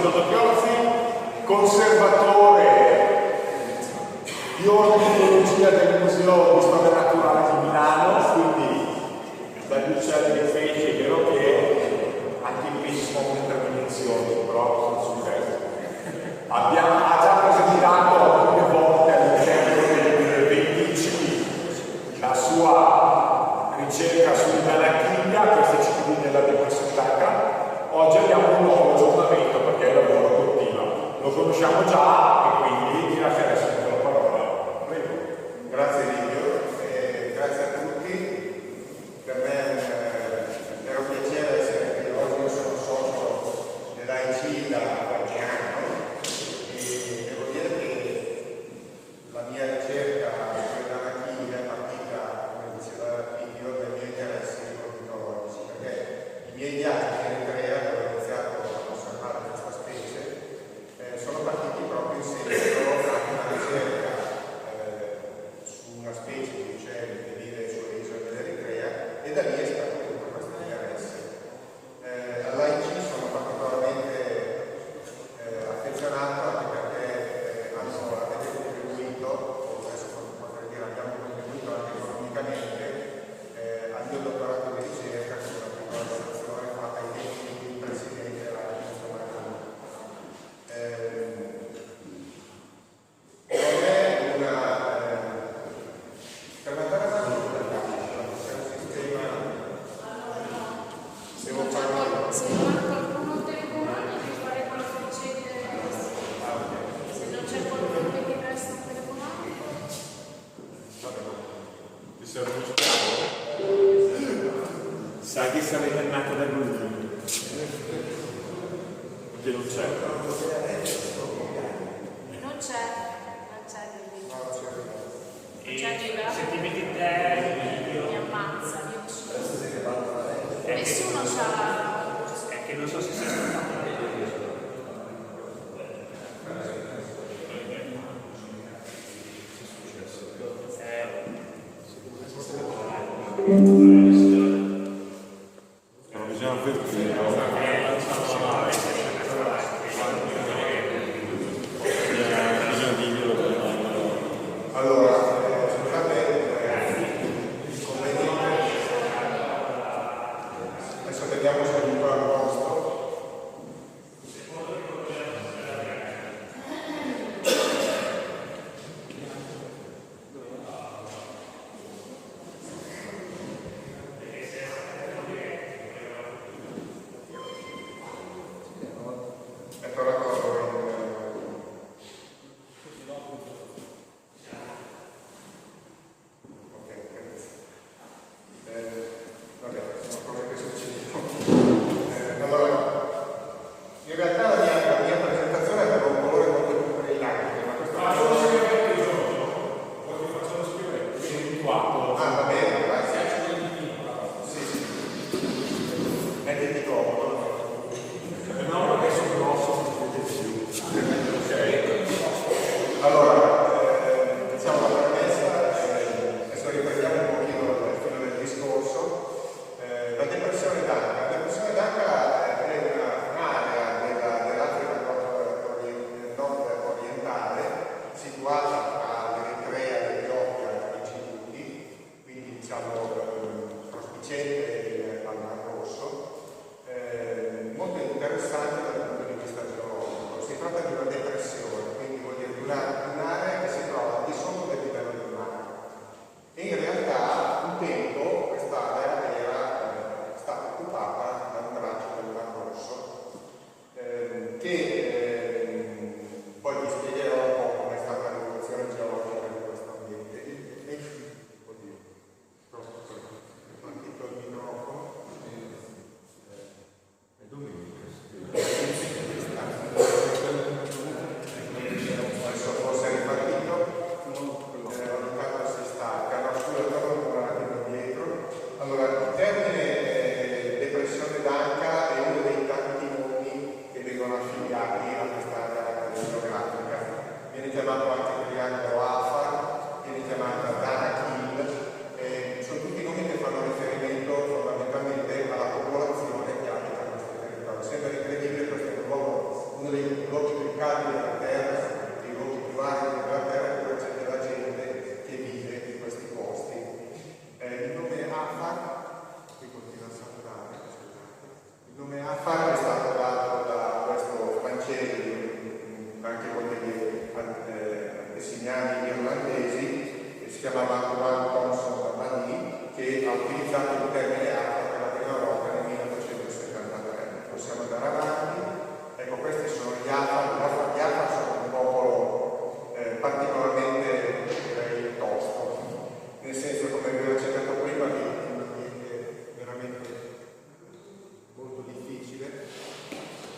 Giorgio Chiozzi, conservatore di ordine e teologia del Museo di Storia Naturale di Milano, quindi dagli uccelli ai pesci. È vero che anche i pesci sono di tre dimensioni, però sono successi. Ha già presentato alcune volte all'interno del 20 la sua ricerca sull'anarchia, questa cittadina della diversità. Oggi abbiamo un nuovo aggiornamento perché il lavoro continua. Lo conosciamo già e quindi ti lascerei subito la parola. Prego. Grazie Livio e grazie a tutti. Per me è un piacere essere qui oggi. Io sono socio dell'AIC da qualche anno e devo dire che la mia ricerca sull'anarchia è partita, come diceva Livio, dai miei interessi ornitologici, perché i miei viaggi in Eritrea, dove ho iniziato a osservare questa specie, sono partiti proprio in seguito a una ricerca su una specie di uccelli che vive sulle isole dell'Eritrea, e da lì è stato tutto questo interesse. All'AIC sono particolarmente affezionato anche perché avete contribuito, o adesso potrei dire abbiamo contribuito anche economicamente al mio dottorato di ricerca con una piccola donazione fatta ai tempi di presidente della Repubblica Marina. Non è una per mandare avanti c'è un sistema, devo parlare. Se qualcuno telefonando devi fare con la freccetta, se non c'è qualcuno che ti presta un telecomando. Ti serve uno schiavo? Sai che sarei nato da lui? Che non c'è. Non c'è No, Se ti metti te, mi ammazza, è nessuno c'ha. che non so se si sta. Non bisogna avvertire. Bisogna dirglielo. allora, scusate il conveniente. Adesso vediamo se è ancora a posto. Ecco la cosa. Ok, grazie. Vabbè, sono cose che succedono.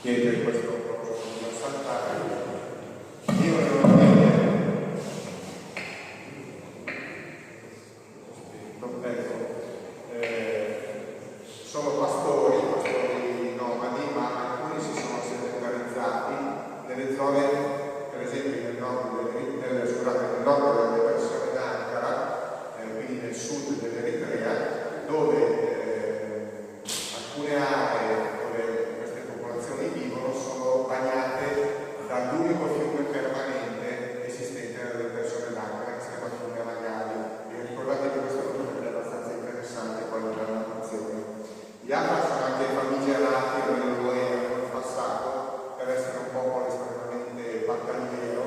chiedere questo approccio da saltare. Io normalmente sono pastori nomadi, ma alcuni si sono sedentarizzati nelle zone, per esempio nel nord delle persone d'Ankara, quindi nel sud dell'Eritrea, dove alcune aree dove queste popolazioni vivono sono bagnate dall'unico fiume permanente esistente nelle persone d'Ankara, che si chiama fiume Lagali. Vi ricordate che questo fiume è abbastanza interessante quando la nazione. Gli Afar sono anche famigerati, almeno lo erano in passato, per essere un popolo estremamente battagliero,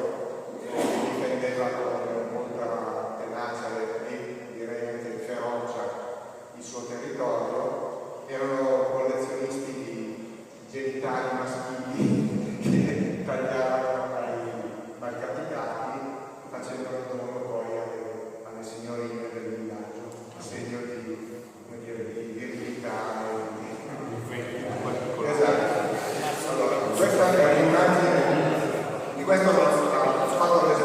che difendeva con molta tenacia e direi anche ferocia il suo territorio. Erano collezionisti di genitali maschili che tagliavano ai malcapitati, facendo il dono poi alle signorine del villaggio, a segno di, come dire, di virilità. Esatto. Allora, questa è un'immagine di questo hanno fatto le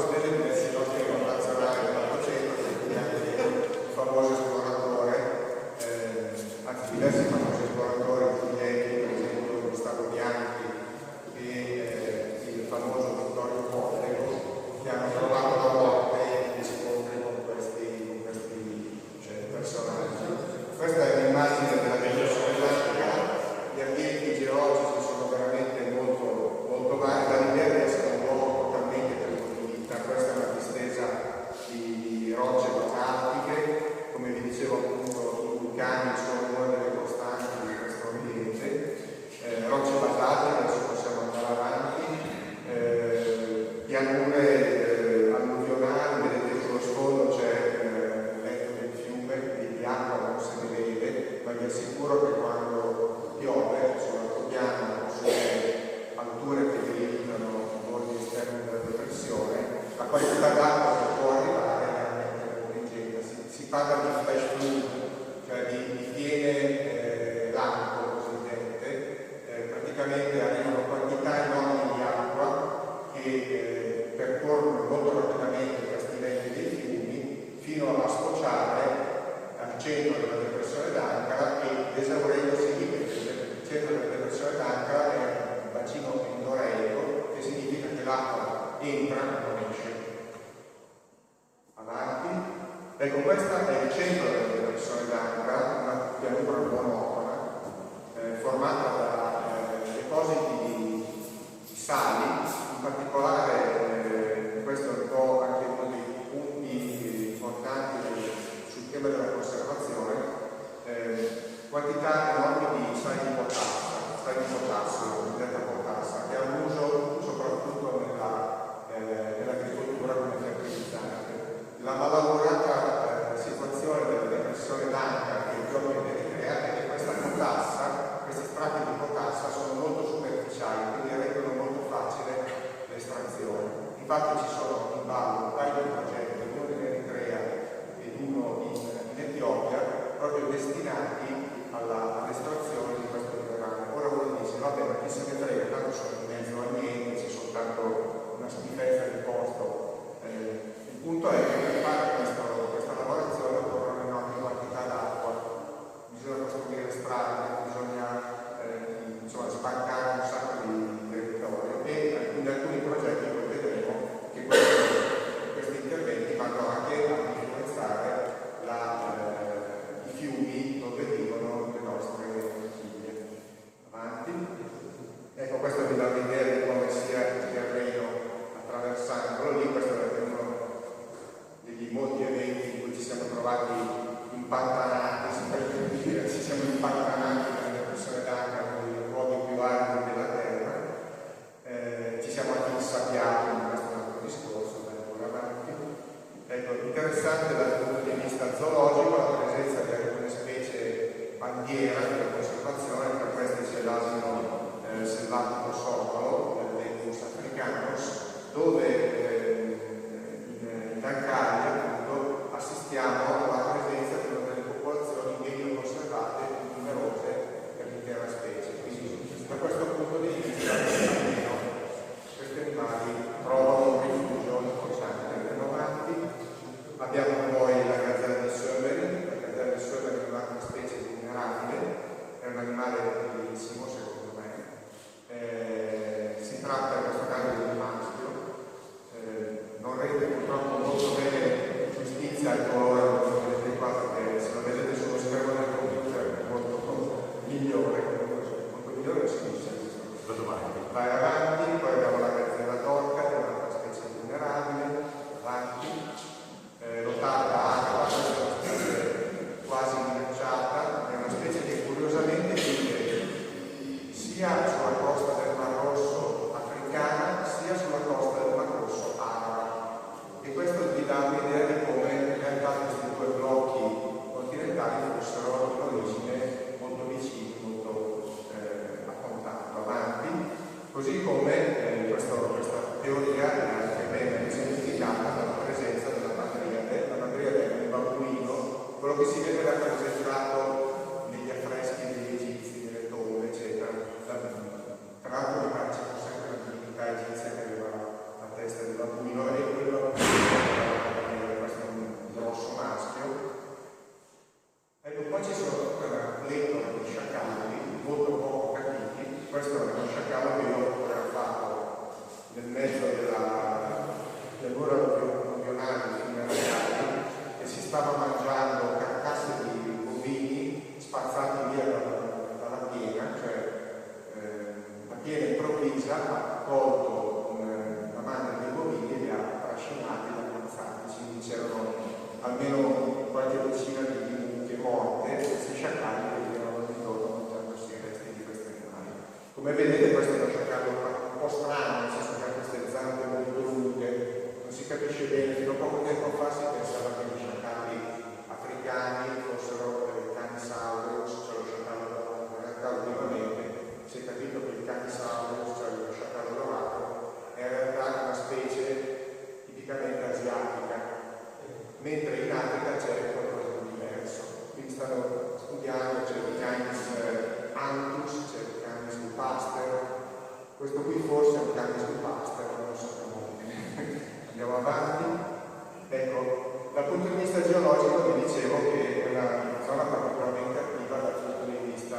spese diversi nostri connazionali dell'Ottocento, quindi anche il famoso esploratore, anzi diversi famosi esploratori pugliesi, per esempio Gustavo Bianchi e il famoso Vittorio Pollego, che hanno trovato la morte negli scontri con questi personaggi. Questa è l'immagine della depressione atlantica. Gli ambienti geologici sono veramente molto vari, dall'idea di essere un luogo totalmente privo di vita. Questa è una distesa di rocce basaltiche, come vi dicevo appunto i vulcani sono una delle costanti di questo ambiente, rocce basaltiche, adesso possiamo andare avanti, pianure alluvionali, vedete sullo sfondo c'è il letto del fiume, di acqua non se ne vede, ma vi assicuro che quando piove sull'altopiano o sulle alture che delimitano i bordi esterni della depressione, la qualità d'acqua che può arrivare è veramente contingente. Si parla di flash flood, cioè di piene lampo cosiddette, praticamente arrivano quantità enormi di acqua che percorrono molto rapidamente questi letti dei fiumi fino a sfociare al centro della depressione d'Ankara e esaurendosi lì, perché il centro della depressione d'Ankara è un bacino endoreico, che significa che l'acqua entra e non esce. Avanti. Ecco, questo è il centro della depressione d'Ankara, una pianura monotona, formata da depositi di sali, in particolare questo è un po' anche uno dei punti importanti sul tema della conservazione, quantità enormi di sali di potassio, detta potassa, che hanno uso soprattutto nell'agricoltura come fertilizzante. La malaugurata situazione della depressione d'Ankara che giorno in Eritrea è che questa potassa, questi strati di potassa sono molto superficiali, quindi rendono molto facile l'estrazione. Infatti ci sono in ballo un paio di progetti, uno in Eritrea ed uno in Etiopia, proprio destinati all'estrazione di questo minerale. Ora uno dice, vabbè, ma chi se ne frega, tanto sono in mezzo a niente, c'è soltanto una schifezza di posto. Il punto è che per fare questa lavorazione occorrono enormi quantità d'acqua, bisogna costruire strade, bisogna spaccare un sacco di territorio e in alcuni progetti poi vedremo che questi interventi vanno anche a influenzare i fiumi dove vivono le nostre figlie. Avanti. Ecco, questo vi dà l'idea di come sia il terreno attraversandolo lì. Questo è uno degli molti eventi in cui ci siamo trovati impantanati, ci siamo impantanati nelle persone d'Ankara, nei luoghi più aridi della terra, ci siamo anche insabbiati in questo altro discorso, ancora avanti. Ecco, interessante dal punto di vista zoologico la presenza di alcune specie bandiera della conservazione, tra queste c'è l'asino selvatico somalo, l'Equus africanus, dove in Ancaria appunto assistiamo alla presenza di una delle popolazioni meglio conservate e numerose per l'intera specie. poi ci sono tutta una pletora di sciacalli, molto poco capiti. Questo è uno sciacallo che io ho fatto nel mezzo del muro alluvionale fino alle Alpi, e si stava mangiando carcasse di bovini spazzati via dalla piena, cioè la piena improvvisa ha colto la manna dei bovini e li ha trascinati, li ha ammazzati. Quindi c'erano almeno qualche decina di mucche morte, questi sciacalli che erano intorno mangiandosi i resti di questi animali. Come vedete, questo è uno sciacallo un po' strano, nel senso che ha queste zampe molto lunghe, non si capisce bene. Fino a poco tempo fa si pensava che gli sciacalli africani fossero Canissaurus, cioè lo sciacallo dorato. In realtà ultimamente si è capito che il Canissaurus, cioè lo sciacallo dorato, è in realtà una specie tipicamente asiatica, mentre in Africa c'è qualcosa di diverso. Quindi stanno studiando, c'è il Canis antus, c'è il Canis lupaster. Questo qui forse è un Canis lupaster, non lo sappiamo. Andiamo avanti. Ecco, dal punto di vista geologico vi dicevo che è una zona particolarmente attiva dal punto di vista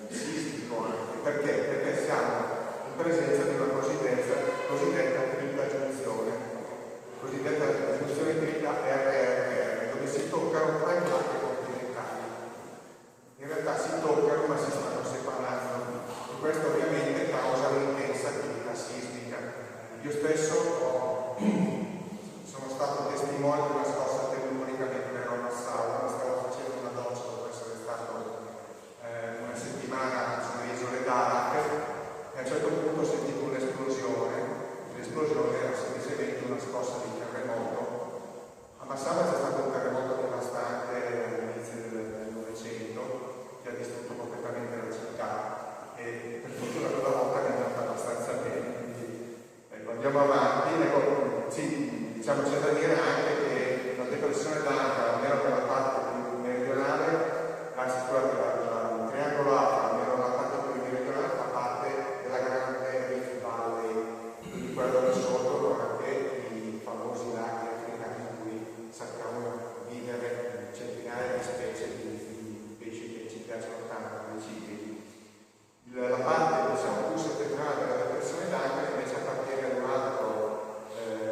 sismico anche. Perché? Perché siamo in presenza di una cosiddetta tripla giunzione, tripla RRR, dove si toccano tre placche continentali. In realtà si toccano ma si stanno separando, e questo ovviamente causa un'intensa attività sismica. Io stesso sono stato testimone di una scossa tellurica mentre ero a Massaua, mi stavo facendo una doccia dopo essere stato una settimana sulle isole d'Arak, e a un certo punto ho sentito un'esplosione. L'esplosione era semplicemente una scossa di terremoto. A Massaua c'è stato un terremoto devastante all'inizio del Novecento che ha distrutto completamente la città, e per fortuna quella volta mi è andata abbastanza bene. Quindi, ecco, andiamo avanti. Ecco, sì, diciamo, c'è da dire anche che la depressione d'Anca, almeno per la parte più meridionale, anzi scusate, il triangolo Alfa, almeno la parte più meridionale, fa parte della grande Rift Valley, quindi quello da sotto anche i famosi laghi africani in cui sappiamo vivere centinaia di specie di pesci che ci piacciono tanto, i cicli. La parte, diciamo, più settentrionale della depressione d'Anca invece appartiene ad un altro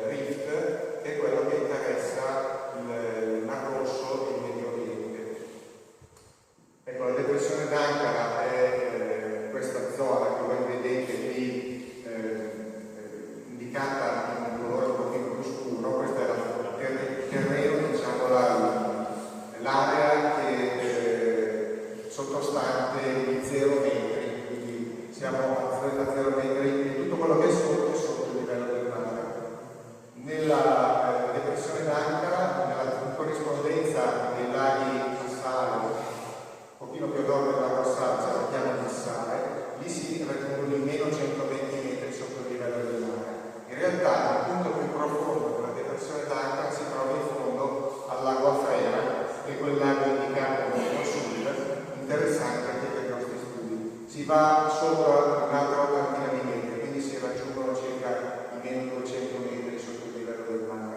rift, che è quello che interessa il Mar Rosso e il Medio Oriente. Ecco, la depressione d'Ankara è questa zona che voi vedete lì indicata in un colore un pochino più scuro. Questo è il terreno, diciamo, l'area che sottostante i 0 metri, quindi siamo a 0 metri e tutto quello che è sotto il livello del mare. Nella depressione d'Ankara, in corrispondenza dei laghi Sale, un pochino più a nord del lago Sale, ce lo chiamo Sale, lì si raggiungono i meno 120 metri sotto il livello del mare. In realtà il punto più profondo della depressione d'Ankara si trova in fondo al lago Afrera, che è quel lago indicato a sud, interessante anche per i nostri studi. Si va sopra un'altra ottantina di metri, quindi si raggiungono circa i meno 200 metri sotto il livello del mare.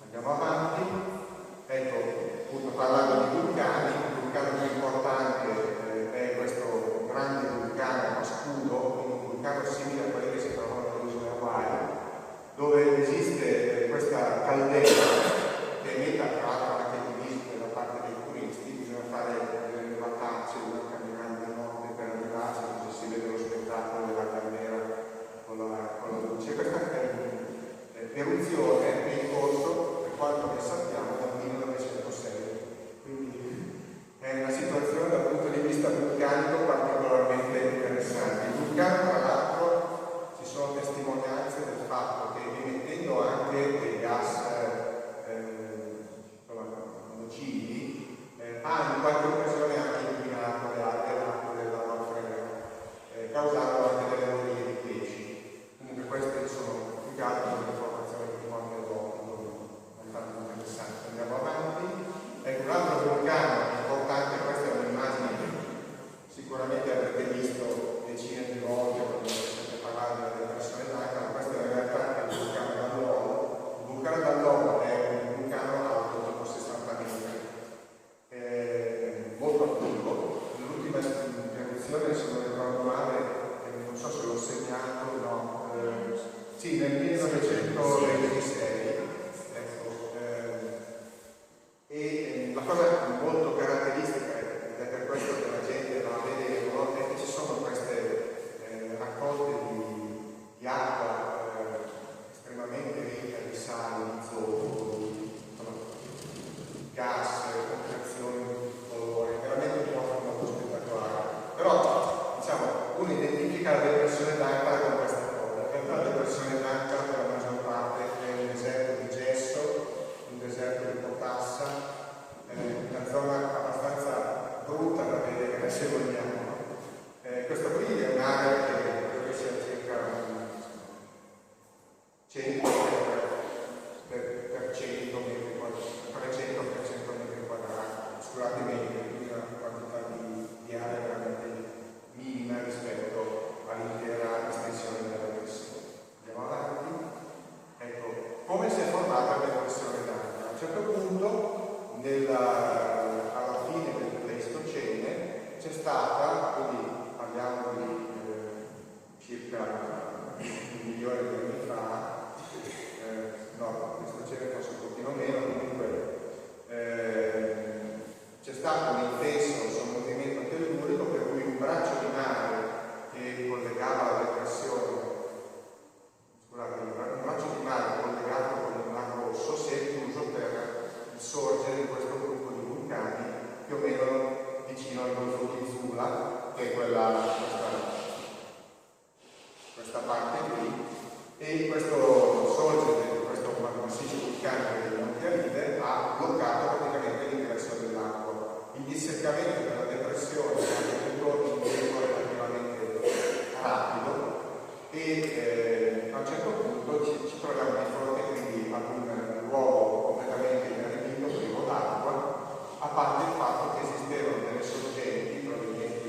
Andiamo avanti. Ecco, appunto, parlando di vulcani, il vulcano più importante è questo grande vulcano a scudo, quindi un vulcano simile a quelli che si trovano alle isole Hawaii, dove esiste questa caldera che meta tra l'altro anche di visite da parte dei turisti. Bisogna fare delle vatacce, una camminata enorme per arrivarci, così si vede lo costantemente, quindi una quantità di area veramente minima rispetto all'intera estensione della depressione. Andiamo avanti. Ecco, come si è formata la depressione d'acqua? A un certo punto, alla fine del Pleistocene, c'è stata, quindi parliamo di circa 1 milione di anni fa, no, il Pleistocene forse un pochino meno, comunque c'è stato un intenso movimento tellurico per cui un braccio di mare che collegava la depressione, scusate, un braccio di mare collegato con il Mar Rosso si è chiuso per sorgere in questo gruppo di vulcani più o meno vicino al Golfo di Zula, che è questa parte qui, e questo sorgere di questo massiccio vulcanico del Monte Aride ha bloccato praticamente l'ingresso dell'acqua. Il disseccamento della depressione è avvenuto in tempo relativamente rapido e a un certo punto ci troviamo di fronte quindi ad un luogo completamente inaridito, privo d'acqua, a parte il fatto che esistevano delle sorgenti provenienti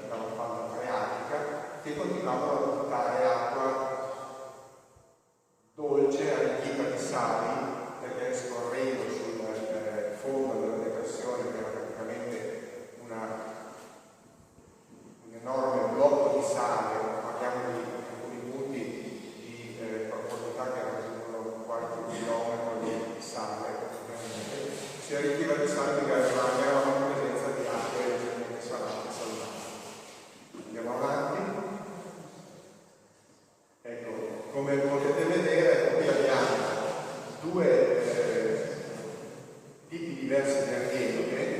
dalla falda freatica che continuavano a buttare acqua dolce, arricchita di sali, perché scorrendo sul fondo della depressione, che era praticamente un enorme blocco di sale, parliamo di alcuni punti di profondità che raggiungono qualche chilometro di sale, si arricchiva di sale di eravamo in presenza di acque leggermente salate e salvate. Andiamo avanti. Ecco, come potete vedere, qui abbiamo due tipi diversi di archeologie.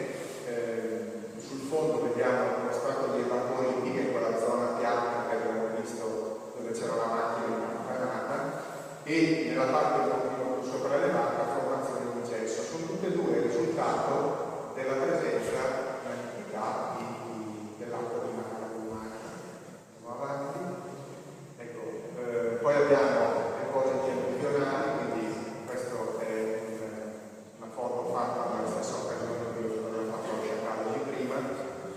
Sul fondo vediamo uno strato di evapori che è quella zona piatta che abbiamo visto dove c'era la macchina impanata, e nella parte un pochino più sopraelevata la formazione di gesso. Sono tutte e due il risultato della presenza in antichità dell'acqua di mare umana. Andiamo avanti. Ecco, poi abbiamo depositi alluvionali, quindi questo è una foto fatta nella stessa occasione che avevo fatto lo sciacallo di prima,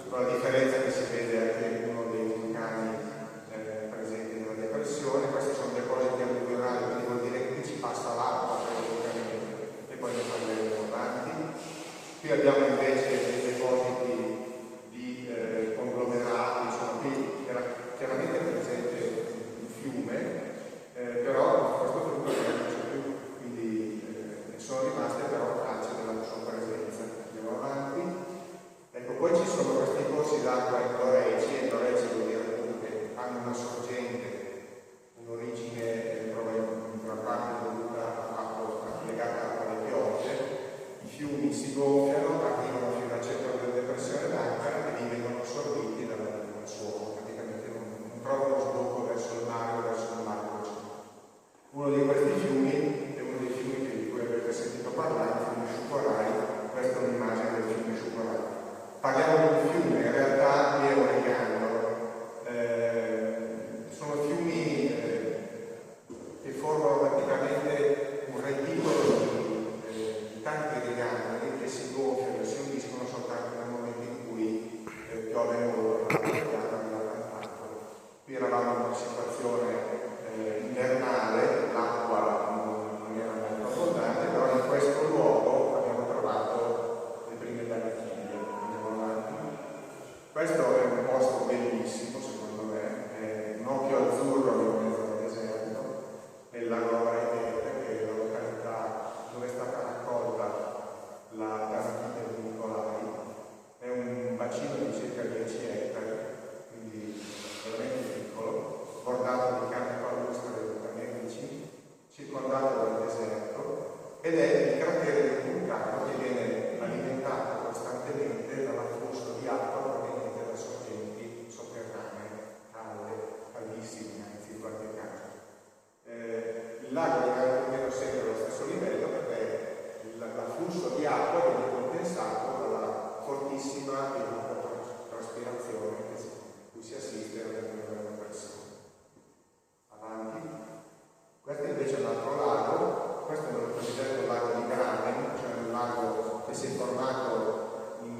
con la differenza che si vede anche uno dei vulcani presenti nella depressione. Questi sono depositi alluvionali, quindi vuol dire che qui ci passa l'acqua periodicamente e poi ne parleremo avanti. Qui abbiamo invece dei depositi di conglomerati, insomma qui era chiaramente presente un fiume, però questo punto non c'è più, quindi sono rimaste però tracce della sua presenza. Andiamo avanti. Ecco, poi ci sono questi corsi d'acqua endorreici vuol dire appunto che hanno una sorgente, un'origine in gran parte dovuta al fatto legata alle piogge. I fiumi si gonfiano, arrivano fino al centro della depressione d'acqua e lì vengono assorbiti dal suolo, praticamente non trovano sbocco verso il mare o verso il mare. Uno di questi fiumi è uno dei fiumi di cui avete sentito parlare, il fiume Sciucorai. Questa è un'immagine del fiume Sciucorai. Parliamo di un fiume, in realtà è oregano. Sono fiumi che formano praticamente un reticolo di tanti regani che si gonfiano e si uniscono soltanto nel momento in cui piove molto, qui eravamo in una situazione invernale, l'acqua non era molto abbondante, però in questo luogo abbiamo trovato le prime barachiglie. Andiamo avanti. Questo è un posto bellissimo, secondo me, è un occhio azzurro in mezzo al deserto, è il lago Abraitete, che è la località dove è stata raccolta la taratite di Nicolai. È un bacino di circa 10 ettari, quindi veramente piccolo, bordato di canne palustre vulcanici, circondato dal deserto, ed è il cratere del vulcano che viene alimentato costantemente dall'afflusso di acqua proveniente da sorgenti sotterranee, caldissime, anzi, in qualche caso. Il lago rimane più o meno sempre allo stesso livello perché l'afflusso di acqua viene compensato dalla fortissima evapotranspirazione cui si assiste all'interno della depressione. Avanti. Questo invece è un altro lago, questo è il cosiddetto lago di Graben, cioè un lago che si è formato in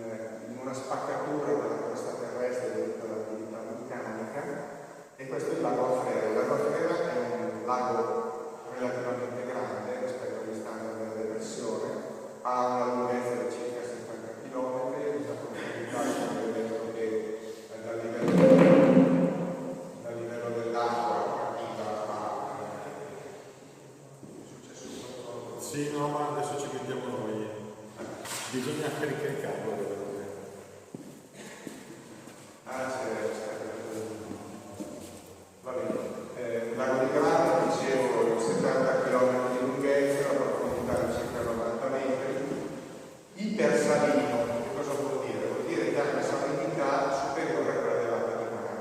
che ha una salinità superiore a quella dell'acqua di mare.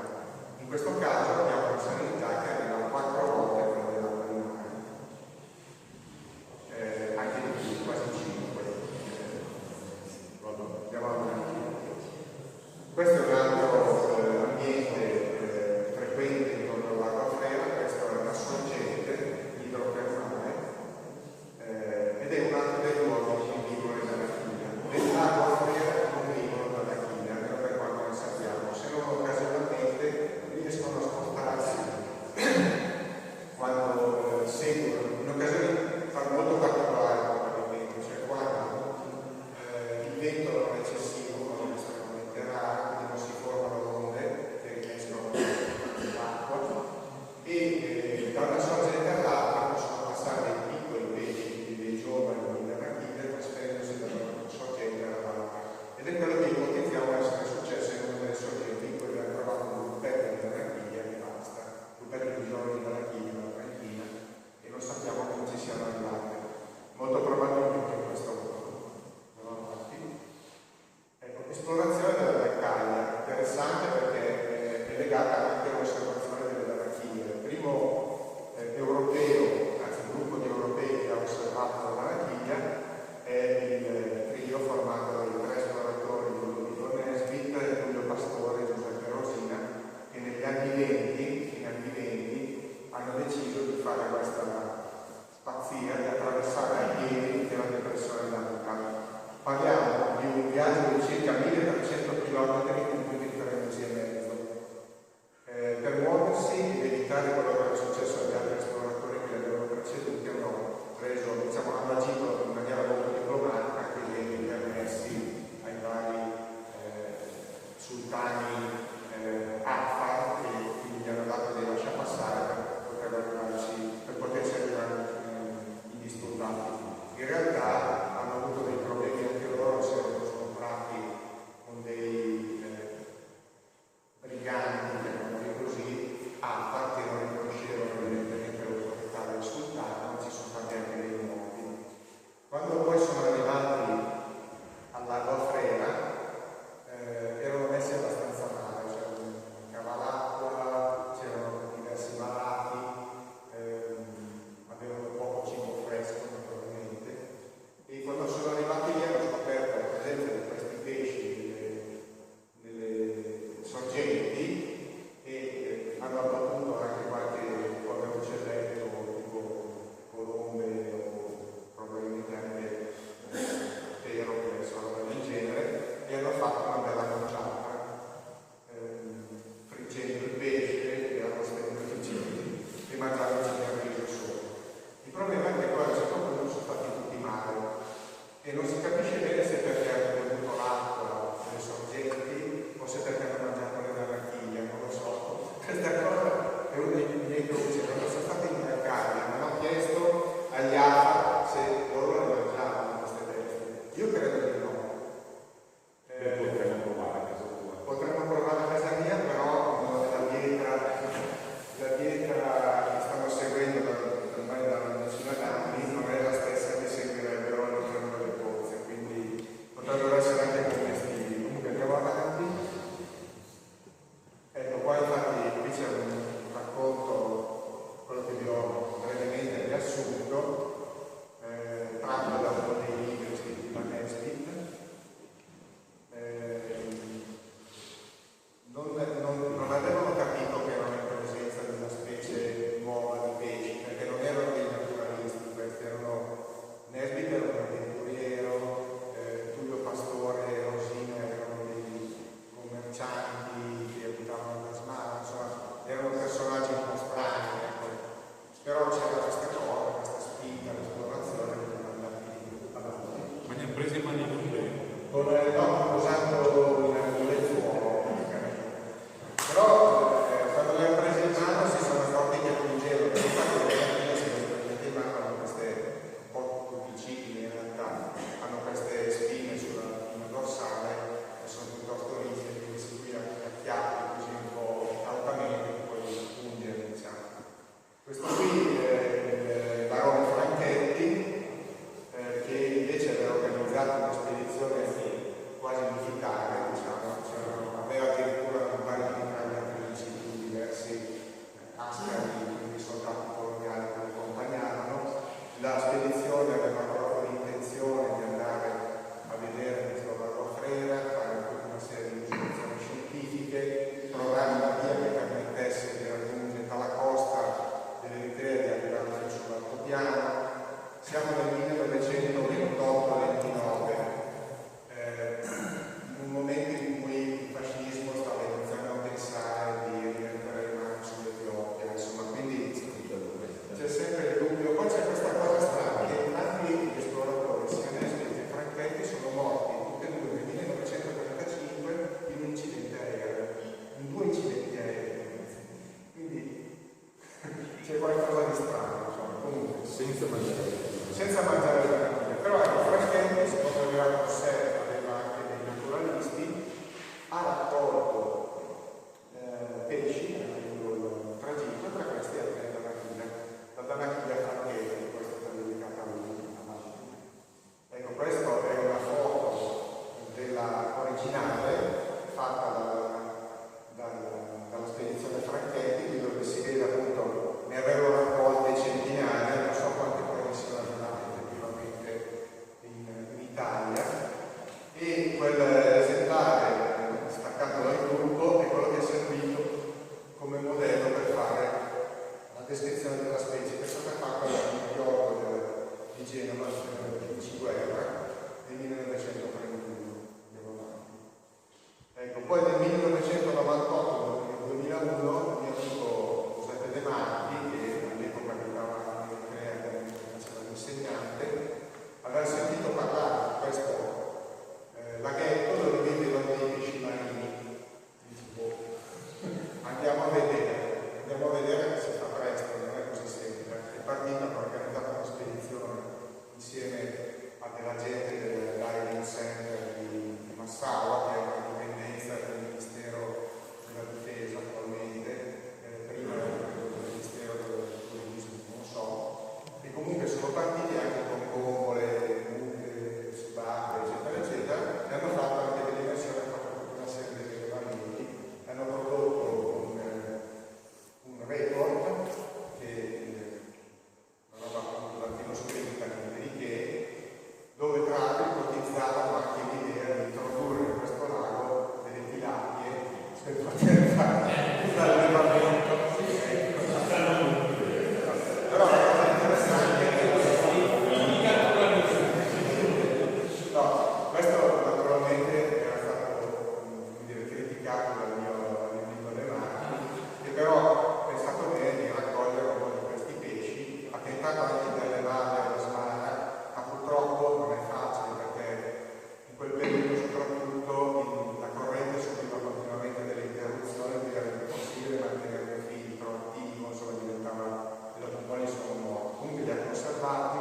In questo caso abbiamo una salinità che arriva a 4 volte quella dell'acqua di mare, anche di più, quasi 5. Andiamo avanti. Questo è un altro ambiente frequente intorno al lago Afrera. Questa è una sorgente idrotermale ed è un altro dei luoghi che vivono in Arachina. Nel lago Afrera non vivono in Arachina, almeno per quanto ne sappiamo, se non occasionalmente riescono a spostarsi quando seguono, in occasioni molto particolari probabilmente, cioè quando il vento non è eccessivo, quando è estremamente raro, quindi non si formano onde che riescono l'acqua e da una sorgente all'altra possono passare dei piccoli pesci, dei giovani in Arachide, trasferendosi da una sorgente all'altra. Ed è quello che ipotizziamo essere successo in una delle sorgenti in cui abbiamo trovato un gruppetto di Arachide e basta, un gruppetto di giovani di Arachide, una trentina, e non sappiamo come ci siano arrivate. Molto probabilmente in questo modo. Andiamo avanti. Ecco, esplorazione della Vercaglia, interessante perché è legata anche all'osservazione delle Arachide. Il primo europeo, anzi il gruppo di europei che ha osservato la Vercaglia è il trio formato dai 3 esploratori Ludovico Nesbit, Giulio Pastore e Giuseppe Rosina, che negli anni 20 hanno deciso di fare questa pazzia di attraversare a piedi l'intera depressione d'Attica. Parliamo di un viaggio di circa 1300 km in più di 3 mesi e mezzo. Per muoversi ed evitare quello che era successo agli altri esploratori che li avevano preceduti, hanno agito in maniera molto diplomatica, anche chiedendo permessi ai vari sultani Afar, che quindi gli hanno dato dei lasciapassare per poterci arrivare indisturbati. In realtà hanno avuto dei problemi anche loro, si erano scontrati con dei briganti, chiamiamoli così, Afar, che non riconoscevano evidentemente l'autorità del sultano, ma ci sono stati anche dei morti. Quando poi sono arrivati al lago Afrera erano messi abbastanza originale fatta dalla spedizione Franchetti, dove si vede appunto ne avevo raccolte centinaia, non so quante poi ne siano arrivate effettivamente in Italia, e quell'esemplare staccato dal gruppo è quello che è servito come modello per fare la descrizione della specie, che è stata fatta dal biologo di Genova, di Guerra, nel 1931. Ecco, poi nel 1998, nel 2001, mio amico Giuseppe De Marchi, che all'epoca abitava nel CREA, faceva l'insegnante, aveva sentito parlare di questo laghetto dove vedevano dei pesci marini. Dice, boh, andiamo a vedere che si fa presto, non è così semplice. È partita, ha organizzato una spedizione insieme a della gente del Diving Center di Massaua, che è una dipendenza del Ministero della Difesa attualmente, prima del Ministero del Turismo, non so, e comunque sono partiti anche con bombole, mucche, subacquee, eccetera, eccetera, e hanno fatto anche delle versioni, hanno fatto tutta una serie di rilevamenti, hanno prodotto un report che non aveva appunto latino scritta niente di che, dove tra l'altro ipotizzavano anche l'idea di introdurre in questo lago delle tilapie per poter fare un allevamento. Però la cosa interessante è che no, questo naturalmente era stato, come dire, criticato dal mio amico De Marchi, che però ha pensato bene di raccogliere un po' di questi pesci, ha tentato anche di allevare la smara, ma purtroppo non è facile perché in quel periodo soprattutto la corrente subiva continuamente delle interruzioni, quindi era impossibile mantenere il filtro attivo, insomma diventava, e dopo un po' li sono morti. Comunque li ha conservati,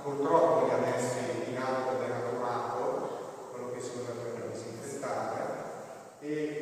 purtroppo li ha messi in acqua denaturato, quello che si usa per disinfettare, e